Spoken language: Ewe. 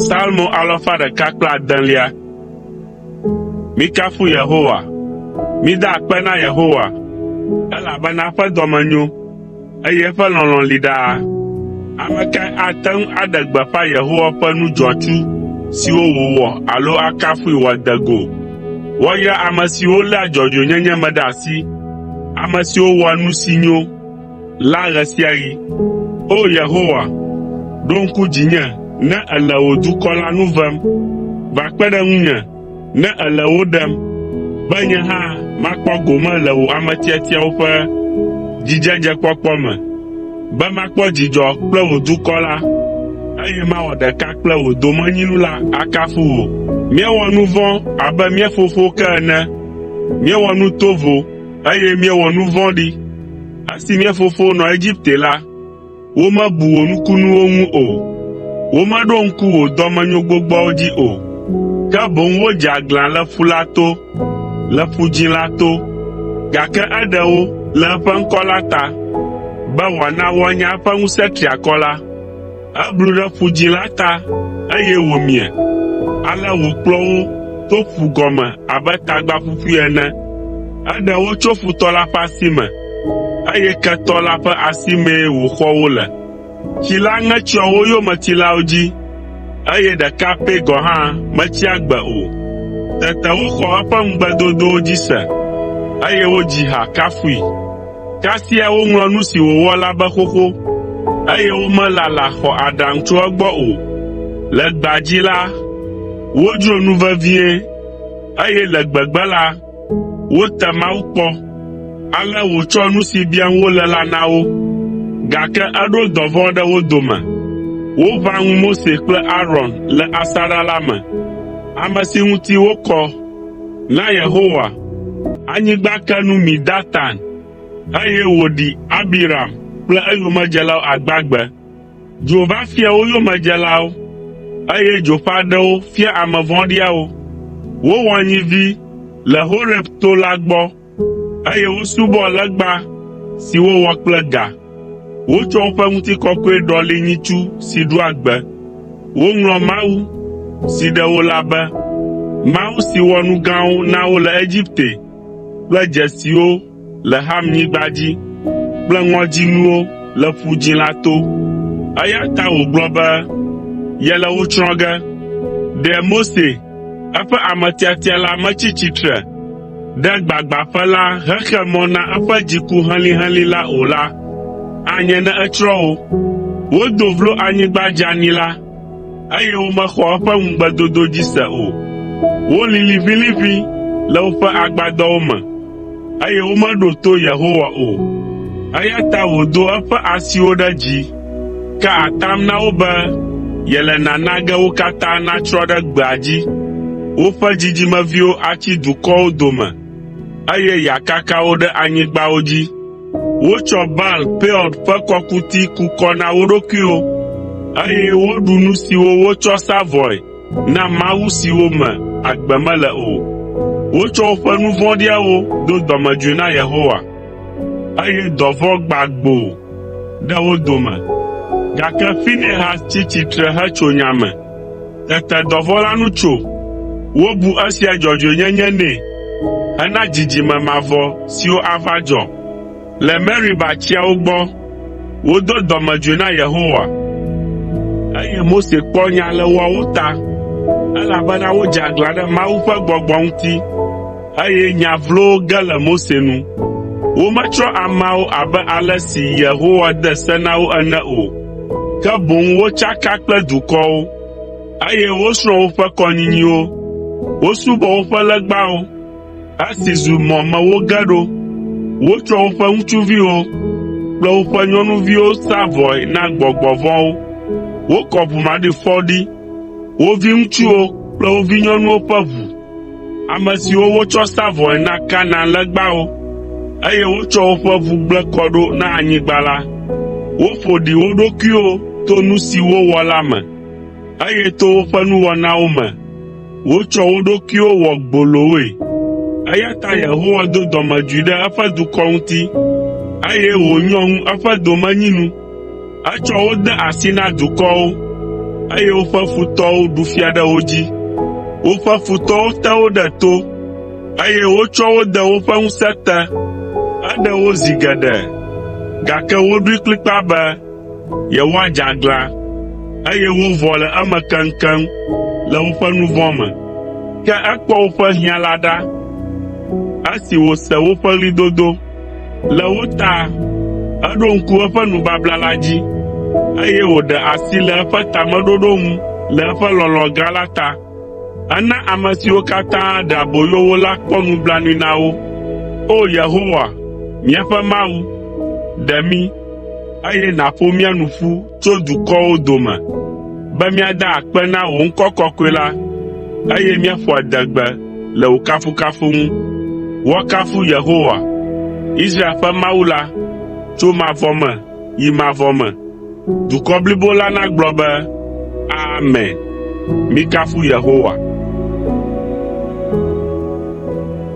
Salmo alofa ɖeka kple adelia. Mikafu Yehowa. Mida akpe na Yehowa. Elabena eƒe dɔme nyo, eye eƒe lɔlɔ̃ li ɖaa. Ame kae ate ŋu aɖe gbeƒã Yehowa ƒe nu dzɔatsu siwo wòwɔ alo akafui wòade go? Woayra ame siwo léa dzɔdzɔenyenye me ɖe asi, ame siwo wɔa nu si nyo la ɣe sia ɣi. O Yehowa, ɖo ŋku dzinye ne èle wò dukɔ la nu vem. Va kpe ɖe ŋunye ne èle wo ɖem, be nye hã makpɔ gome le wò ame tiatiawo ƒe dzidzedzekpɔkpɔ me, be makpɔ dzidzɔ kple wò dukɔ la, eye mawɔ ɖeka kple wò domenyinu la akafu wò. Míewɔ nu vɔ̃ abe mía fofo ke ene. Míewɔ nu tovo, eye míewɔ nu vɔ̃ɖi. Esi mía fofo nɔ Egipte la, womebu wò nukunuwo ŋu o. Womeɖo ŋku wò dɔmenyo gbogboawo dzi o. Ke boŋ wodze aglã le ƒu la to, le Ƒu Dzĩ la to, gake eɖe wo le eƒe ŋkɔ la ta, be wòana woanya eƒe ŋusẽ triakɔ la. Eblu ɖe Ƒu Dzĩ la ta, eye wòmie. Ale wòkplɔ wo to ƒu gɔme abe tagba ƒuƒui ene. Eɖe wo tso futɔ la ƒe asi me, eye ketɔ la ƒe asimee wòxɔ wo le. Tsi la ŋe tsyɔ wo yometsilawo dzi, eye ɖeka pɛ gɔ̃ hã metsi agbe o. Tete woxɔ eƒe ŋugbedodowo dzi se, eye wodzi ha kafui. Kasia woŋlɔ nu si wòwɔ la be xoxo, eye womelala xɔ aɖaŋu tso egbɔ o. Le gbea dzi la, wodzro nu vevie, eye le gbegbe la, wote Mawu kpɔ. Ale wòtsɔ nu si biam wole la na wo, gake eɖo dɔvɔ̃ ɖe wo dome. Woʋã ŋu Mose kple Aron le asaɖa la me, ame si ŋuti wokɔ na Yehowa. Anyigba ke nu mi Datan, eye wòɖi Abiram kple eyomedzelawo agbagbe. Dzo va fia wo yomedzelawo, eye dzo ƒe aɖewo fia ame vɔ̃ɖiawo. Wowɔ nyivi le Horeb to la gbɔ, eye wosubɔ legba si wowɔ kple ga. Wotsɔ woƒe ŋutikɔkɔe ɖɔli nyitsu si ɖu agbe. Woŋlɔ Mawu si ɖe wo la be, Mawu si wɔ nu gãwo na wo le Egipte, kple dzesiwo le Hamnyigba dzi, kple ŋɔdzinuwo le Ƒu Dzĩ la to. Eya ta wògblɔ be yele wo tsrɔ̃ ge. Ɖe Mose, eƒe ame tiatia la metsi tsitre ɖe gbagbãƒe la hexe mɔ na eƒe dziku helĩhelĩ la o la, anye ne etsrɔ̃ wo. Wodo vlo anyigba dzeani la, eye womexɔ eƒe ŋugbedodo dzi se o. Woli liʋĩliʋĩ le woƒe agbadɔwo me, eye womeɖo to Yehowa o. Eya ta wòdo eƒe asiwo ɖe dzi, ka atam na wo be yele nana ge wo katã natsrɔ̃ ɖe gbea dzi. Woƒe dzidzimeviwo atsi dukɔwo dome, eye yeakaka wo ɖe anyigbawo dzi. Wotsɔ Baal Peor ƒe kɔkuti ku kɔ na wo ɖokuiwo, eye woɖu nu siwo wotsɔ sa vɔe na mawu siwo me agbe mele o. Wotsɔ woƒe nu vɔ̃ɖiawo do dɔmedzoe na Yehowa, eye dɔvɔ̃ gbã gboo ɖe wo dome. Gake Finehas tsi tsitre hetso nya me. Tete dɔvɔ̃ la nu tso. Wobu esia dzɔdzɔenyenye nɛ hena dzidzime mavɔ siwo ava dzɔ. Le Meriba tsiawo gbɔ, wodo dɔmedzoe na Yehowa, eye Mose kpɔ nya le woawo ta, elabena wodze aglã ɖe Mawu ƒe gbɔgbɔ ŋuti, eye nya vlowo ge le Mose nu. Wometsrɔ̃ ameawo abe ale si Yehowa de se na wo ene o, ke boŋ wotsaka kple dukɔwo, eye wosrɔ̃ woƒe kɔnyinyiwo. Wosubɔ woƒe legbawo, esi zu mɔ me woge ɖo. Wotsɔ woƒe ŋutsuviwo kple woƒe nyɔnuviwo sa vɔe na gbɔgbɔ vɔ̃wo. Wokɔ ʋumaɖifɔɖi, wo viŋutsuwo kple wo vinyɔnuwo ƒe ʋu, ame siwo wotsɔ sa vɔe na Kanaan legbawo, eye wotsɔ woƒe ʋu gblẽ kɔ ɖo na anyigba la. Woƒo ɖi wo ɖokuiwo to nu si wowɔ la me, eye to woƒe nuwɔnawo me, wotsɔ wo ɖokuiwo wɔ gbolowoe. Eya ta Yehowa do dɔmedzoe ɖe eƒe dukɔ ŋuti, eye wònyɔ ŋu eƒe domenyinu. Etsɔ wo de asi na dukɔwo, eye woƒe futɔwo ɖu fia ɖe wo dzi. Woƒe futɔwo te wo ɖe to, eye wotsɔ wo de woƒe ŋusẽ te. Eɖe wo zi geɖe, gake woɖoe kplikpaa be yewoadze aglã, eye wovɔ le eme keŋkeŋ le woƒe nu vɔ̃ me. Ke ekpɔ woƒe hiã la ɖa, esi wòse woƒe ɣlidodo. Le wo ta, eɖo ŋku eƒe nubabla la dzi, eye wòɖe asi le eƒe tameɖoɖo ŋu le eƒe lɔlɔ̃ gã la ta. Ena ame siwo katã ɖe aboyo wo la kpɔ nublanui na wo. O Yehowa, míaƒe Mawu, ɖe mí, eye nàƒo mía nu ƒu tso dukɔwo dome, be míada akpe na wò ŋkɔ kɔkɔe la, eye míaƒo adegbe le wò kafukafu ŋu. Woakafu Yehowa, Israel ƒe Mawu la, tso mavɔ me yi mavɔ me. Dukɔ blibo la nagblɔ be, Amen. Mikafu Yehowa.